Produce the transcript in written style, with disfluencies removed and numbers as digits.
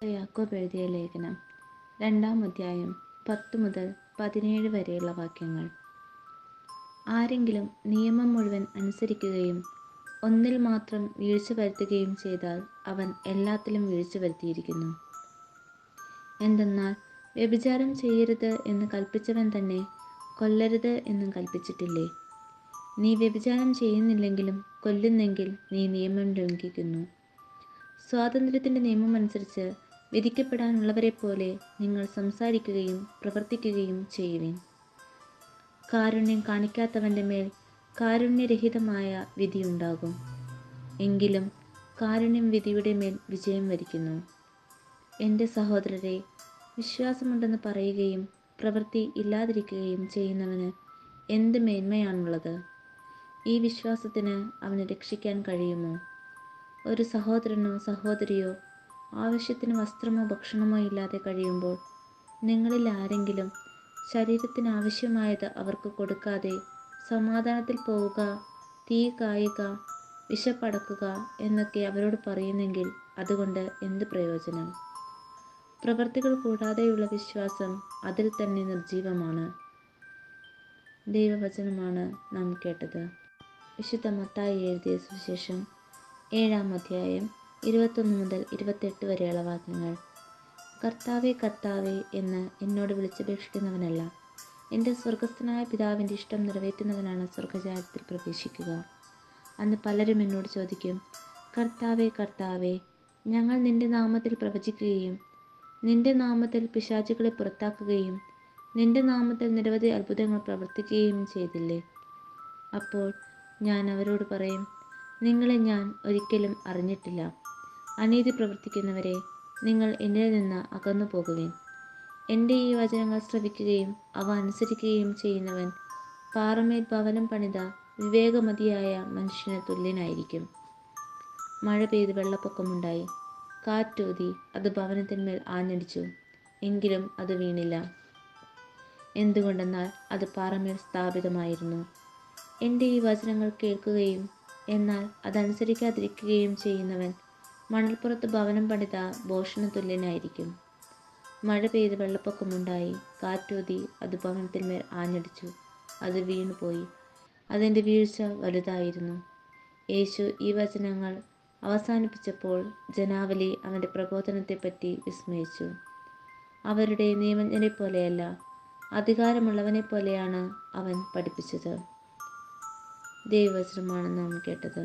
യാക്കോബ് എഴുതിയ ലേഖനം 2-ാം അധ്യായം 10 മുതൽ 17 വരെയുള്ള വാക്യങ്ങൾ. ആരെങ്കിലും നിയമം മുഴുവൻ അനുസരിക്കുകയും ഒന്നിൽ മാത്രം വീഴ്ച വരുത്തുകയും ചെയ്താൽ അവൻ എല്ലാത്തിലും വീഴ്ച വരുത്തിയിരിക്കുന്നു. എന്തെന്നാൽ വ്യഭിചാരം ചെയ്യരുത് എന്ന് കൽപ്പിച്ചവൻ തന്നെ കൊല്ലരുത് എന്നും കൽപ്പിച്ചിട്ടില്ലേ? നീ വ്യഭിചാരം ചെയ്യുന്നില്ലെങ്കിലും കൊല്ലുന്നെങ്കിൽ നീ നിയമം ലംഘിക്കുന്നു. സ്വാതന്ത്ര്യത്തിൻ്റെ നിയമമനുസരിച്ച് വിധിക്കപ്പെടാനുള്ളവരെ പോലെ നിങ്ങൾ സംസാരിക്കുകയും പ്രവർത്തിക്കുകയും ചെയ്യുവിൻ. കാരുണ്യം കാണിക്കാത്തവൻ്റെ മേൽ കാരുണ്യരഹിതമായ വിധിയുണ്ടാകും. എങ്കിലും കാരുണ്യം വിധിയുടെ മേൽ വിജയം വരിക്കുന്നു. എൻ്റെ സഹോദരരെ, വിശ്വാസമുണ്ടെന്ന് പറയുകയും പ്രവൃത്തി ഇല്ലാതിരിക്കുകയും ചെയ്യുന്നവന് എന്ത് മേന്മയാണുള്ളത്? ഈ വിശ്വാസത്തിന് അവനെ രക്ഷിക്കാൻ കഴിയുമോ? ഒരു സഹോദരനോ സഹോദരിയോ ആവശ്യത്തിന് വസ്ത്രമോ ഭക്ഷണമോ ഇല്ലാതെ കഴിയുമ്പോൾ നിങ്ങളിൽ ആരെങ്കിലും ശരീരത്തിന് ആവശ്യമായത് അവർക്ക് കൊടുക്കാതെ സമാധാനത്തിൽ പോവുക, തീ കായുക, വിശപ്പടക്കുക എന്നൊക്കെ അവരോട് പറയുന്നെങ്കിൽ അതുകൊണ്ട് എന്ത് പ്രയോജനം? പ്രവൃത്തികൾ കൂടാതെയുള്ള വിശ്വാസം അതിൽ തന്നെ നിർജീവമാണ്. ദൈവവചനമാണ് നാം കേട്ടത്. വിശുദ്ധ മത്തായി എഴുതിയ സുവിശേഷം 7-ാം അധ്യായം 21 മുതൽ 28 വരെയുള്ള വാക്യങ്ങൾ. കർത്താവേ, കർത്താവേ എന്ന് എന്നോട് വിളിച്ചപേക്ഷിക്കുന്നവനല്ല, എൻ്റെ സ്വർഗസ്ഥനായ പിതാവിൻ്റെ ഇഷ്ടം നിറവേറ്റുന്നവനാണ് സ്വർഗരാജ്യത്തിൽ പ്രവേശിക്കുക. അന്ന് പലരും എന്നോട് ചോദിക്കും, കർത്താവേ, കർത്താവേ, ഞങ്ങൾ നിൻ്റെ നാമത്തിൽ പ്രവചിക്കുകയും നിൻ്റെ നാമത്തിൽ പിശാചുകളെ പുറത്താക്കുകയും നിൻ്റെ നാമത്തിൽ നിരവധി അത്ഭുതങ്ങൾ പ്രവർത്തിക്കുകയും ചെയ്തില്ലേ? അപ്പോൾ ഞാൻ അവരോട് പറയും, നിങ്ങളെ ഞാൻ ഒരിക്കലും അറിഞ്ഞിട്ടില്ല. അനീതി പ്രവർത്തിക്കുന്നവരെ, നിങ്ങൾ എന്നിൽ നിന്ന് അകന്നു പോകുവിൻ. എൻ്റെ ഈ വചനങ്ങൾ ശ്രവിക്കുകയും അവ അനുസരിക്കുകയും ചെയ്യുന്നവൻ പാറമേൽ ഭവനം പണിത വിവേകമതിയായ മനുഷ്യന് തുല്യനായിരിക്കും. മഴ പെയ്ത് വെള്ളപ്പൊക്കമുണ്ടായി, കാറ്റൂതി അത് ഭവനത്തിന്മേൽ ആഞ്ഞടിച്ചു, എങ്കിലും അത് വീണില്ല. എന്തുകൊണ്ടെന്നാൽ അത് പാറമേൽ സ്ഥാപിതമായിരുന്നു. എൻ്റെ ഈ വചനങ്ങൾ കേൾക്കുകയും എന്നാൽ അതനുസരിക്കാതിരിക്കുകയും ചെയ്യുന്നവൻ മണൽപ്പുറത്ത് ഭവനം പണിത ഭോഷന് തുല്യനായിരിക്കും. മഴ പെയ്ത് വെള്ളപ്പൊക്കമുണ്ടായി, കാറ്റൂതി അത് ഭവനത്തിന്മേൽ ആഞ്ഞടിച്ചു, അത് വീണുപോയി. അതിൻ്റെ വീഴ്ച വലുതായിരുന്നു. യേശു ഈ വചനങ്ങൾ അവസാനിപ്പിച്ചപ്പോൾ ജനാവലി അവൻ്റെ പ്രബോധനത്തെപ്പറ്റി വിസ്മയിച്ചു. അവരുടെ നിയമജ്ഞരെ പോലെയല്ല, അധികാരമുള്ളവനെ പോലെയാണ് അവൻ പഠിപ്പിച്ചത്. ദൈവവചനമാണ് നാം കേട്ടത്.